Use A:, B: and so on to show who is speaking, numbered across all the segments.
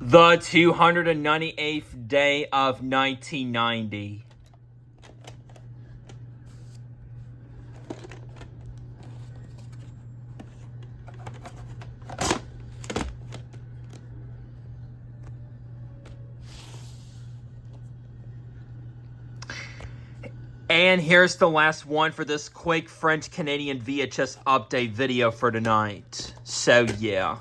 A: The 298th day of 1990. And here's the last one for this quick French-Canadian VHS update video for tonight. So, yeah.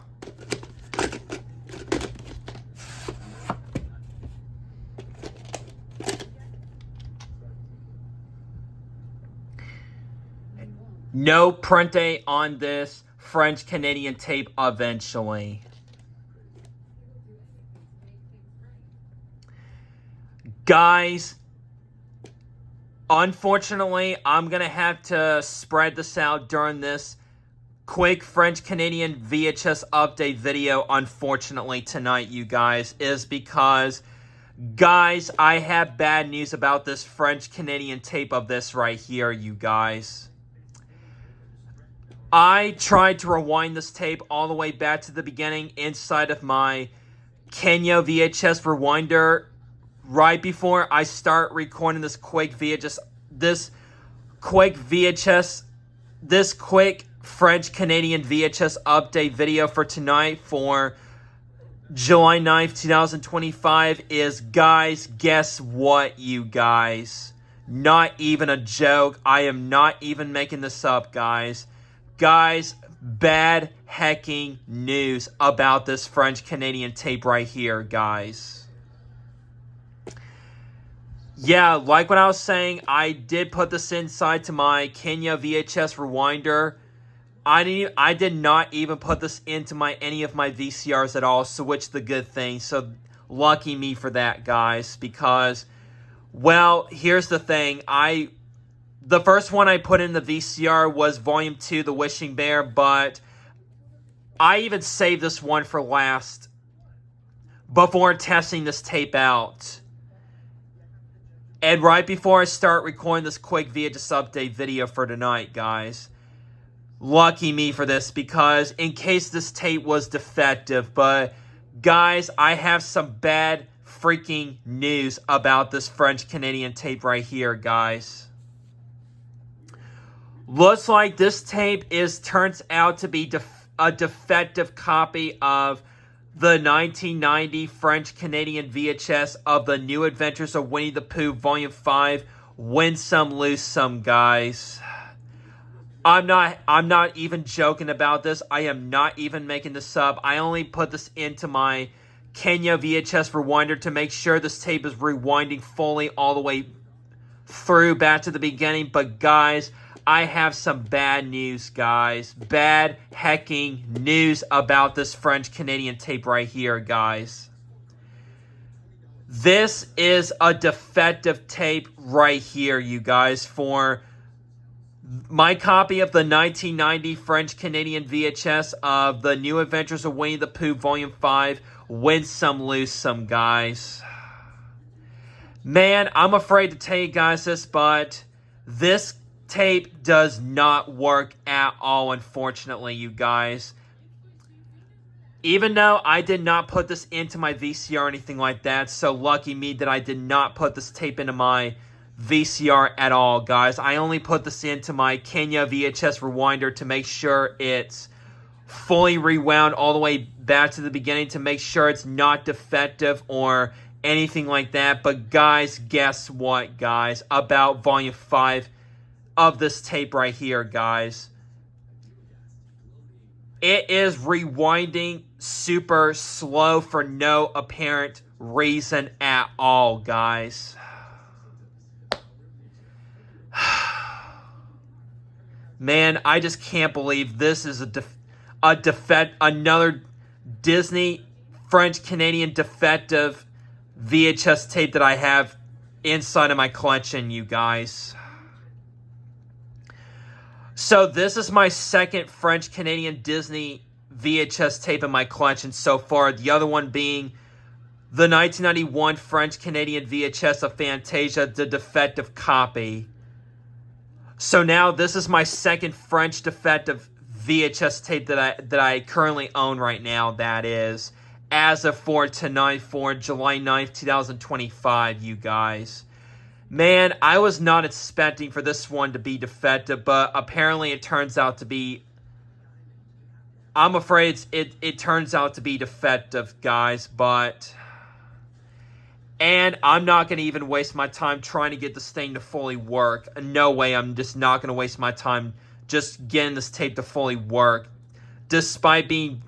A: No print date on this French-Canadian tape eventually. Guys, unfortunately, I'm going to have to spread this out during this quick French-Canadian VHS update video, unfortunately, tonight, you guys, is because, guys, I have bad news about this French-Canadian tape of this right here, you guys. I tried to rewind this tape all the way back to the beginning inside of my Kenya VHS rewinder right before I start recording this quick quick French-Canadian VHS update video for tonight for July 9th, 2025 is, guys, guess what, you guys? Not even a joke. I am not even making this up, guys. Guys, bad hecking news about this French-Canadian tape right here, guys. Yeah, like what I was saying, I did put this inside to my Kenya VHS rewinder. I did not even put this into any of my VCRs at all, so which is the good thing. So, lucky me for that, guys, because, well, here's the thing. The first one I put in the VCR was Volume 2, The Wishing Bear, but I even saved this one for last before testing this tape out. And right before I start recording this quick VHS update video for tonight, guys. Lucky me for this, because in case this tape was defective, but guys, I have some bad freaking news about this French-Canadian tape right here, guys. Looks like this tape turns out to be a defective copy of the 1990 French-Canadian VHS of the New Adventures of Winnie the Pooh Volume 5, Win Some, Lose Some, guys. I'm not even joking about this. I am not even making this up. I only put this into my Kenya VHS rewinder to make sure this tape is rewinding fully all the way through back to the beginning. But guys, I have some bad news, guys. Bad hecking news about this French-Canadian tape right here, guys. This is a defective tape right here, you guys, for my copy of the 1990 French-Canadian VHS of the New Adventures of Winnie the Pooh Volume 5, Win Some, Lose Some, guys. Man, I'm afraid to tell you guys this, but this tape does not work at all, unfortunately, you guys. Even though I did not put this into my VCR or anything like that, so lucky me that I did not put this tape into my VCR at all, guys. I only put this into my Kenya VHS rewinder to make sure it's fully rewound all the way back to the beginning to make sure it's not defective or anything like that. But guys, guess what, guys, about Volume 5 of this tape right here, guys. It is rewinding super slow for no apparent reason at all, guys. Man, I just can't believe this is another Disney French-Canadian defective VHS tape that I have inside of my collection, you guys. So this is my second French-Canadian Disney VHS tape in my collection so far. The other one being the 1991 French-Canadian VHS of Fantasia, the defective copy. So now this is my second French defective VHS tape that I currently own right now, that is. as of for tonight, for July 9th, 2025, you guys. Man, I was not expecting for this one to be defective, but apparently it turns out to be... I'm afraid it turns out to be defective, guys, but... And I'm not going to even waste my time trying to get this thing to fully work. No way, I'm just not going to waste my time just getting this tape to fully work. Despite being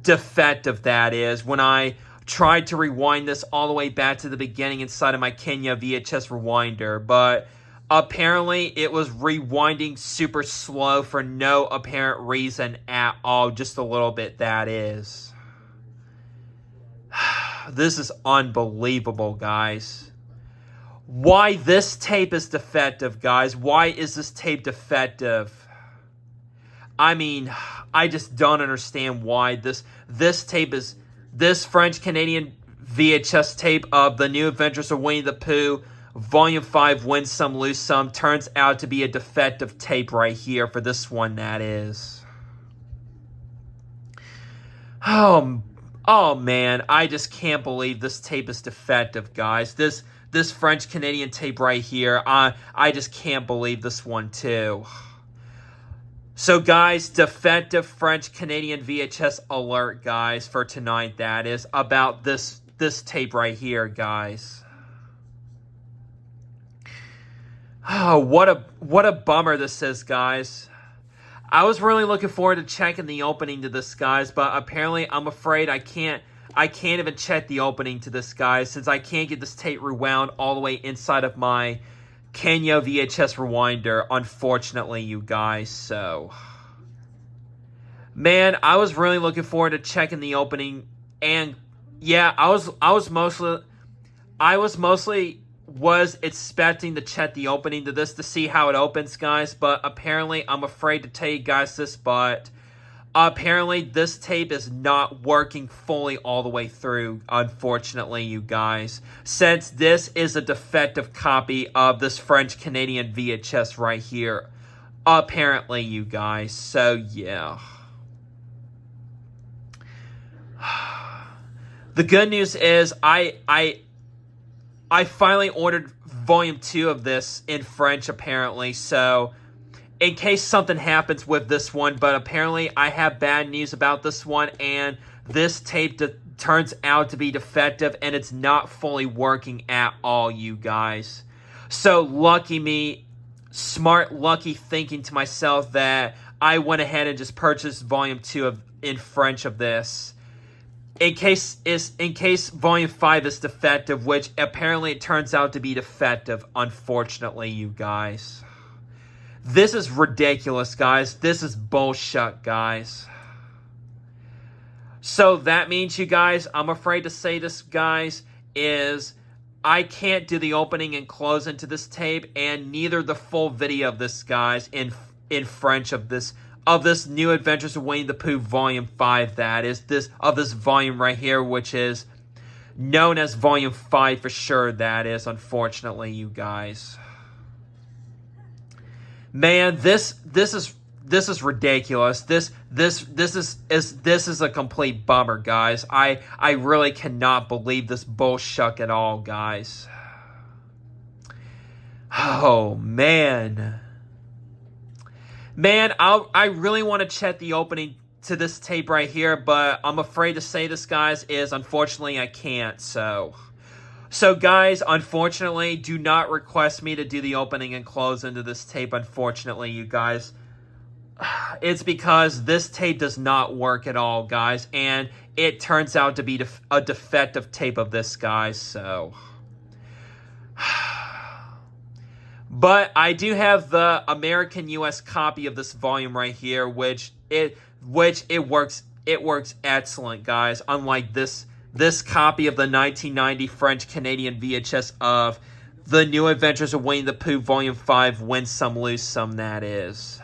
A: defective, that is. When I tried to rewind this all the way back to the beginning inside of my Kenya VHS rewinder. But apparently it was rewinding super slow for no apparent reason at all. Just a little bit, that is. This is unbelievable, guys. Why this tape is defective, guys? Why is this tape defective? I mean, I just don't understand why this tape is... This French-Canadian VHS tape of The New Adventures of Winnie the Pooh, Volume 5, Win Some, Lose Some, turns out to be a defective tape right here for this one, that is. Oh man, I just can't believe this tape is defective, guys. This French-Canadian tape right here, I just can't believe this one too. So guys, defective French-Canadian VHS alert, guys, for tonight, that is, about this tape right here, guys. Oh, what a bummer this is, guys. I was really looking forward to checking the opening to this, guys, but apparently I'm afraid I can't even check the opening to this, guys, since I can't get this tape rewound all the way inside of my Kenya VHS rewinder, unfortunately, you guys. So, man, I was really looking forward to checking the opening, and yeah, I was mostly expecting to check the opening to this to see how it opens, guys, but apparently I'm afraid to tell you guys this, but apparently this tape is not working fully all the way through, unfortunately, you guys, since this is a defective copy of this French-Canadian VHS right here, apparently, you guys. So yeah. The good news is I finally ordered Volume 2 of this in French, apparently, so in case something happens with this one, but apparently I have bad news about this one, and this tape turns out to be defective, and it's not fully working at all, you guys. So, lucky me, smart, lucky thinking to myself that I went ahead and just purchased Volume 2 in French of this. In case Volume 5 is defective, which apparently it turns out to be defective, unfortunately, you guys. This is ridiculous, guys. This is bullshit, guys. So that means, you guys, I'm afraid to say this, guys, is I can't do the opening and closing to this tape, and neither the full video of this, guys, in French of this New Adventures of Winnie the Pooh Volume 5, that is, this volume right here, which is known as Volume 5 for sure, that is, unfortunately, you guys. Man, this is ridiculous. This is a complete bummer, guys. I really cannot believe this bullshit at all, guys. Oh man. Man, I really want to check the opening to this tape right here, but I'm afraid to say this, guys, is unfortunately I can't, so guys, unfortunately, do not request me to do the opening and close into this tape, unfortunately, you guys. It's because this tape does not work at all, guys, and it turns out to be a defective tape of this, guys, so... But I do have the American US copy of this volume right here, which it works excellent, guys. Unlike this copy of the 1990 French Canadian VHS of The New Adventures of Winnie the Pooh Volume 5, Win Some, Lose Some, that is.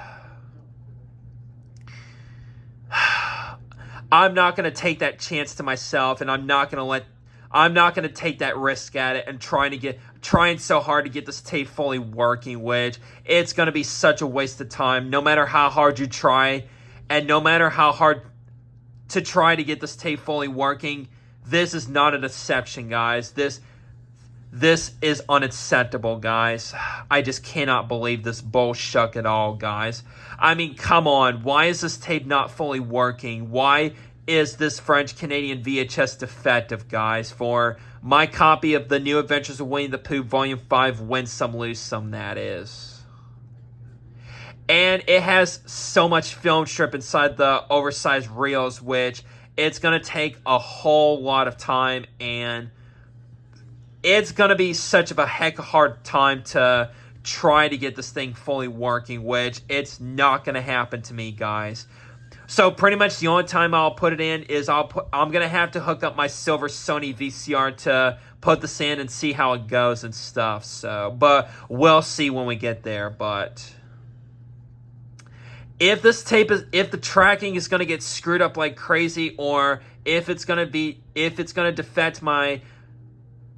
A: I'm not going to take that chance to myself, and I'm not going to take that risk at it and trying so hard to get this tape fully working, which it's going to be such a waste of time, no matter how hard you try, and no matter how hard to try to get this tape fully working. This is not an exception, guys. This is unacceptable, guys. I just cannot believe this bullshit at all, guys. I mean, come on. Why is this tape not fully working? Why is this French-Canadian VHS defective, guys? For my copy of The New Adventures of Winnie the Pooh, Volume 5, Win Some, Lose Some, that is. And it has so much film strip inside the oversized reels, which it's going to take a whole lot of time, and it's going to be such of a heck of a hard time to try to get this thing fully working, which it's not going to happen to me, guys. So pretty much the only time I'll put it in is I'm going to have to hook up my silver Sony VCR to put this in and see how it goes and stuff. So, but we'll see when we get there. But if this tape if the tracking is going to get screwed up like crazy, or if it's going to defect my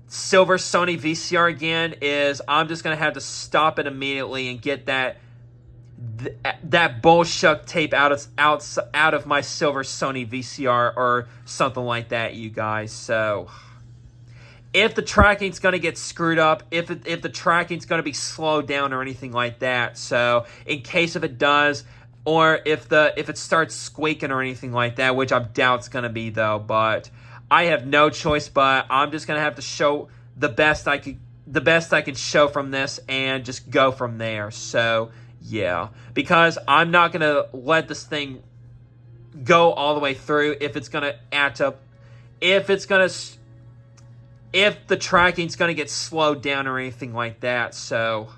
A: silver Sony VCR again, is I'm just going to have to stop it immediately and get that bullshit tape out of my silver Sony VCR or something like that, you guys. So if the tracking's going to get screwed up, if the tracking's going to be slowed down or anything like that, so in case if it does, or if it starts squeaking or anything like that, which I doubt it's going to be though, but I have no choice, but I'm just going to have to show the best I can show from this and just go from there. So yeah, because I'm not going to let this thing go all the way through if it's going to act up, if the tracking's going to get slowed down or anything like that. So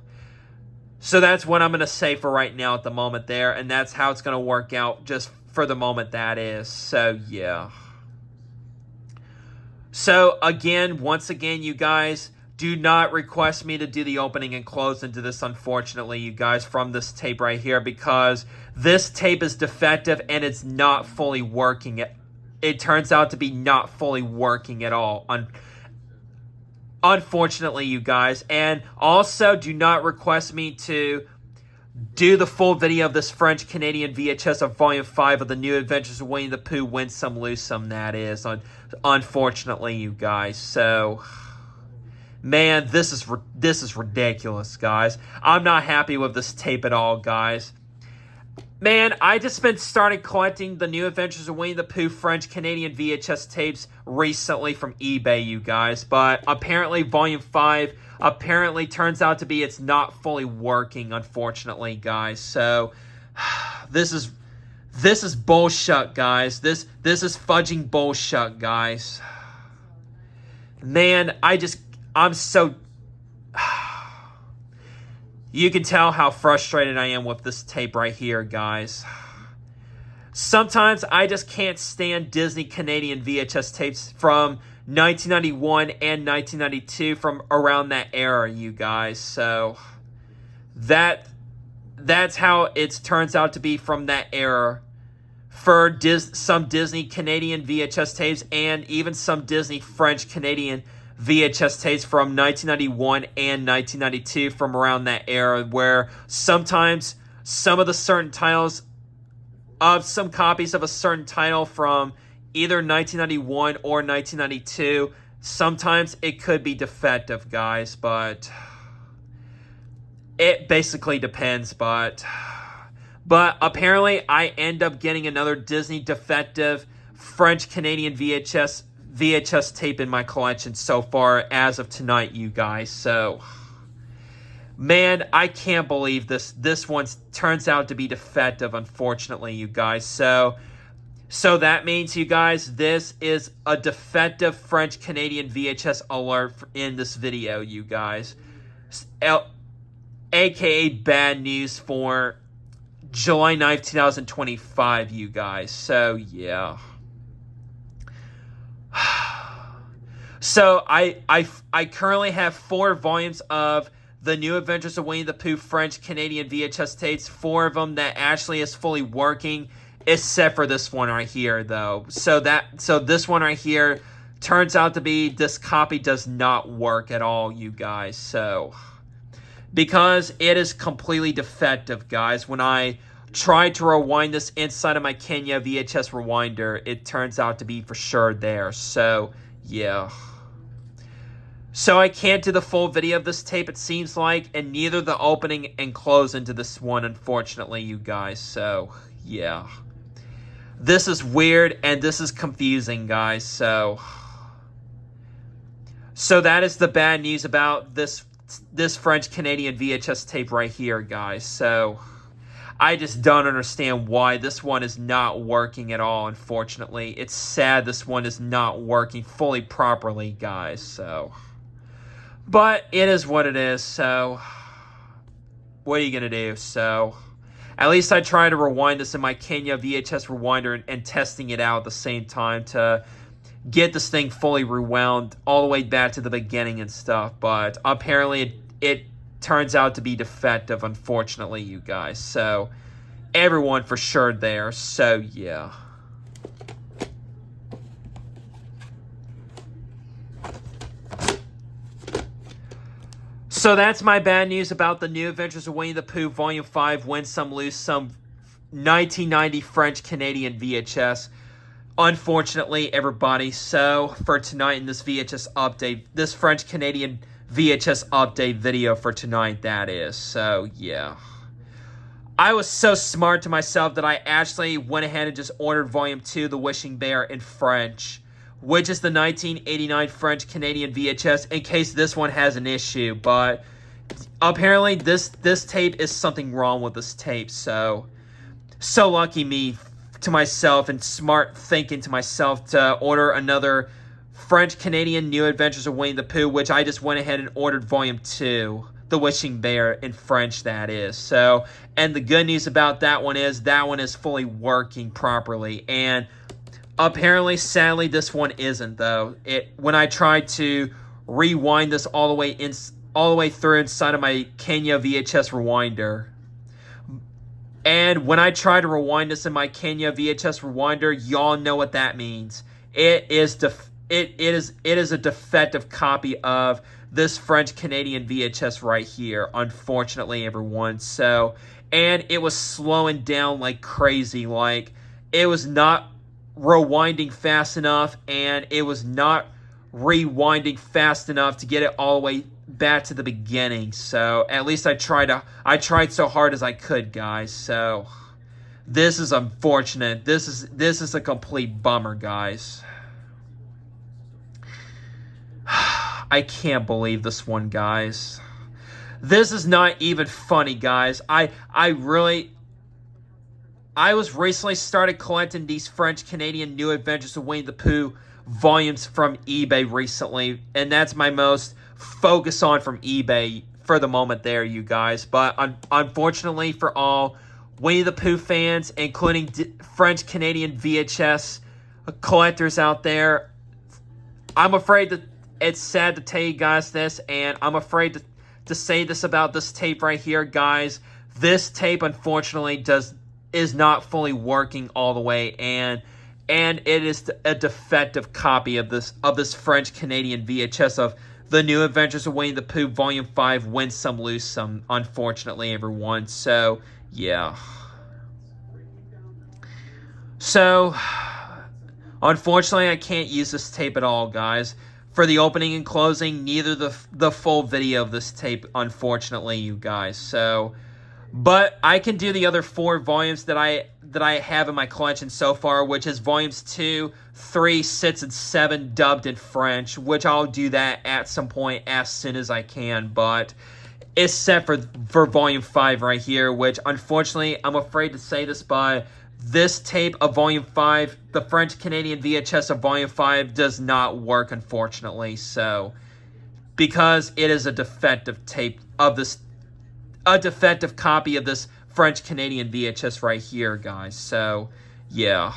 A: that's what I'm going to say for right now at the moment there, and that's how it's going to work out just for the moment, that is. So yeah. So again, once again, you guys, do not request me to do the opening and closing to this, unfortunately, you guys, from this tape right here, because this tape is defective and it's not fully working. It turns out to be not fully working at all, unfortunately, you guys. And also, do not request me to do the full video of this French-Canadian VHS of Volume 5 of The New Adventures of Winnie the Pooh, Win Some, Lose Some, that is, unfortunately, you guys. So man, this is ridiculous, guys. I'm not happy with this tape at all, guys. Man, I just started collecting The New Adventures of Winnie the Pooh French-Canadian VHS tapes recently from eBay, you guys. But apparently Volume 5 apparently turns out to be it's not fully working, unfortunately, guys. So this is bullshit, guys. This is fudging bullshit, guys. Man, I'm so... You can tell how frustrated I am with this tape right here, guys. Sometimes I just can't stand Disney Canadian VHS tapes from 1991 and 1992 from around that era, you guys. So that's how it turns out to be from that era for some Disney Canadian VHS tapes and even some Disney French Canadian VHS tapes from 1991 and 1992 from around that era, where sometimes some of the certain titles of some copies of a certain title from either 1991 or 1992, sometimes it could be defective, guys, but it basically depends. But apparently I end up getting another Disney defective French Canadian VHS tape in my collection so far as of tonight, you guys. So man, I can't believe this one turns out to be defective, unfortunately, you guys. So that means, you guys, this is a defective French Canadian VHS alert in this video, you guys, aka bad news for July 9th, 2025, you guys. So yeah. So I currently have 4 volumes of The New Adventures of Winnie the Pooh French Canadian VHS tapes. 4 of them that actually is fully working, except for this one right here, though. So this one right here turns out to be, this copy does not work at all, you guys. So because it is completely defective, guys. When I tried to rewind this inside of my Kenya VHS rewinder, it turns out to be for sure there. So, yeah. So I can't do the full video of this tape, it seems like, and neither the opening and closing to this one, unfortunately, you guys. So, yeah. This is weird, and this is confusing, guys. So that is the bad news about this French-Canadian VHS tape right here, guys. So I just don't understand why this one is not working at all, unfortunately. It's sad this one is not working fully properly, guys. So, but it is what it is, so what are you going to do? So at least I try to rewind this in my Kenya VHS rewinder and testing it out at the same time to get this thing fully rewound all the way back to the beginning and stuff. But apparently it turns out to be defective, unfortunately, you guys. So everyone for sure there. So, yeah. So that's my bad news about the New Adventures of Winnie the Pooh Volume 5, Win Some, Lose Some, 1990 French-Canadian VHS. Unfortunately, everybody, so for tonight in this VHS update, this French-Canadian VHS update video for tonight, that is. So, yeah. I was so smart to myself that I actually went ahead and just ordered Volume 2, The Wishing Bear, in French, which is the 1989 French-Canadian VHS, in case this one has an issue. But apparently this tape is something wrong with this tape, so lucky me to myself and smart thinking to myself to order another French-Canadian New Adventures of Winnie the Pooh, which I just went ahead and ordered Volume 2, The Wishing Bear, in French, that is. So, and the good news about that one is fully working properly, and apparently, sadly, this one isn't, though. When I tried to rewind this all the way through inside of my Kenya VHS rewinder, and when I try to rewind this in my Kenya VHS rewinder, y'all know what that means. It is a defective copy of this French-Canadian VHS right here, unfortunately, everyone. So, and it was slowing down like crazy. Like, it was not rewinding fast enough, and it was not rewinding fast enough to get it all the way back to the beginning. So at least I tried so hard as I could, guys. So this is unfortunate. This is a complete bummer, guys. I can't believe this one, guys. This is not even funny, guys. I was recently started collecting these French-Canadian New Adventures of Winnie the Pooh volumes from eBay recently, and that's my most focus on from eBay for the moment there, you guys. But unfortunately for all Winnie the Pooh fans, including French-Canadian VHS collectors out there, I'm afraid that it's sad to tell you guys this, and I'm afraid to say this about this tape right here, guys. This tape, unfortunately, is not fully working all the way, and it is a defective copy of this French-Canadian VHS of the New Adventures of Winnie the Pooh Volume 5, Win Some, Lose Some, unfortunately, everyone. So, yeah. So, unfortunately, I can't use this tape at all, guys. For the opening and closing, neither the full video of this tape, unfortunately, you guys. So, but I can do the other 4 volumes that I have in my collection so far, which is volumes 2, 3, 6, and 7 dubbed in French, which I'll do that at some point as soon as I can. But it's set for volume 5 right here, which unfortunately, I'm afraid to say this, but this tape of volume 5, the French-Canadian VHS of volume 5, does not work, unfortunately. So, because it is a defective tape of this, a defective copy of this French-Canadian VHS right here, guys. So, yeah.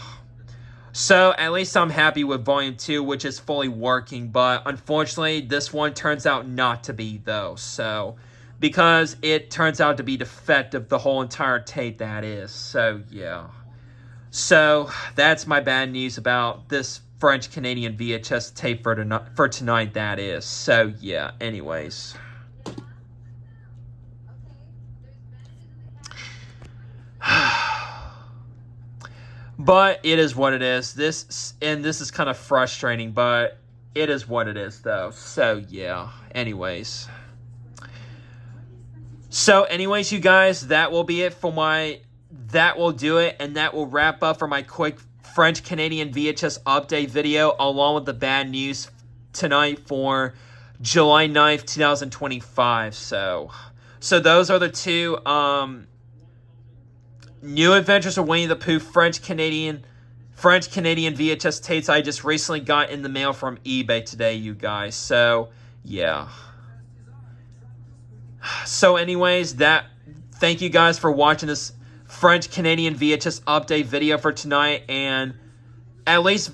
A: So, at least I'm happy with Volume 2, which is fully working. But, unfortunately, this one turns out not to be, though. So, because it turns out to be defective, the whole entire tape, that is. So, yeah. So, that's my bad news about this French-Canadian VHS tape for tonight, that is. So, yeah. Anyways. But it is what it is. This is kind of frustrating, but it is what it is, though. So, yeah. Anyways. You guys, that will be it for that will do it, and that will wrap up for my quick French-Canadian VHS update video, along with the bad news tonight for July 9th, 2025. So those are the two New Adventures of Winnie the Pooh French-Canadian VHS tapes I just recently got in the mail from eBay today, you guys. So, yeah. So, anyways, thank you guys for watching this French-Canadian VHS update video for tonight. And at least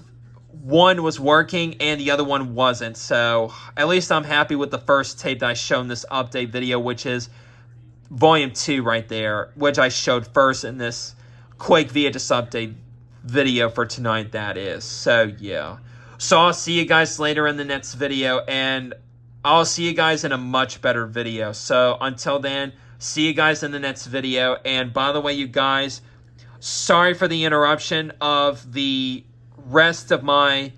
A: one was working and the other one wasn't. So, at least I'm happy with the first tape that I showed in this update video, which is Volume 2 right there, which I showed first in this quick VHS update video for tonight, that is. So, yeah. So, I'll see you guys later in the next video, and I'll see you guys in a much better video. So, until then, see you guys in the next video. And, by the way, you guys, sorry for the interruption of the rest of my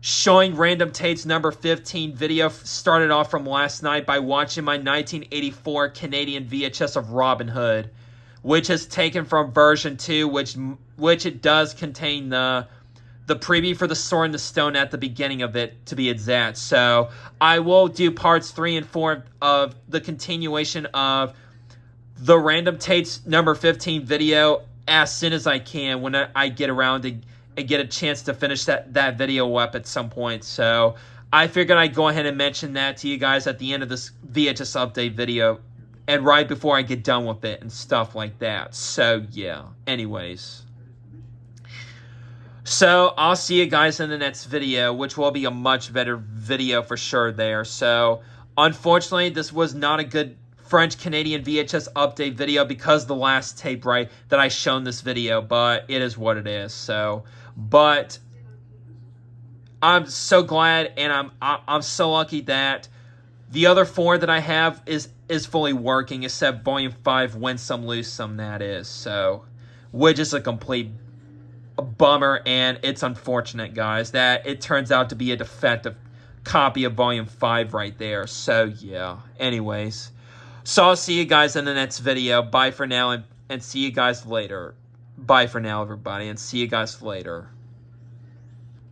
A: showing random tapes number 15 video. Started off from last night by watching my 1984 Canadian VHS of Robin Hood, which is taken from version 2, which it does contain the preview for the Sword and the Stone at the beginning of it, to be exact. So I will do parts 3 and 4 of the continuation of the random tapes number 15 video as soon as I can, when I get around to and get a chance to finish that video up at some point. So I figured I'd go ahead and mention that to you guys at the end of this VHS update video, and right before I get done with it and stuff like that. So yeah, anyways. So I'll see you guys in the next video, which will be a much better video for sure there. So unfortunately, this was not a good French-Canadian VHS update video because of the last tape, right, that I shown this video, but it is what it is. So, but I'm so glad, and I'm so lucky that the other 4 that I have is fully working, except Volume 5, Win Some, Lose Some, that is. So, which is a complete bummer, and it's unfortunate, guys, that it turns out to be a defective copy of Volume 5 right there. So, yeah. Anyways. So I'll see you guys in the next video. Bye for now, and see you guys later. Bye for now, everybody, and see you guys later.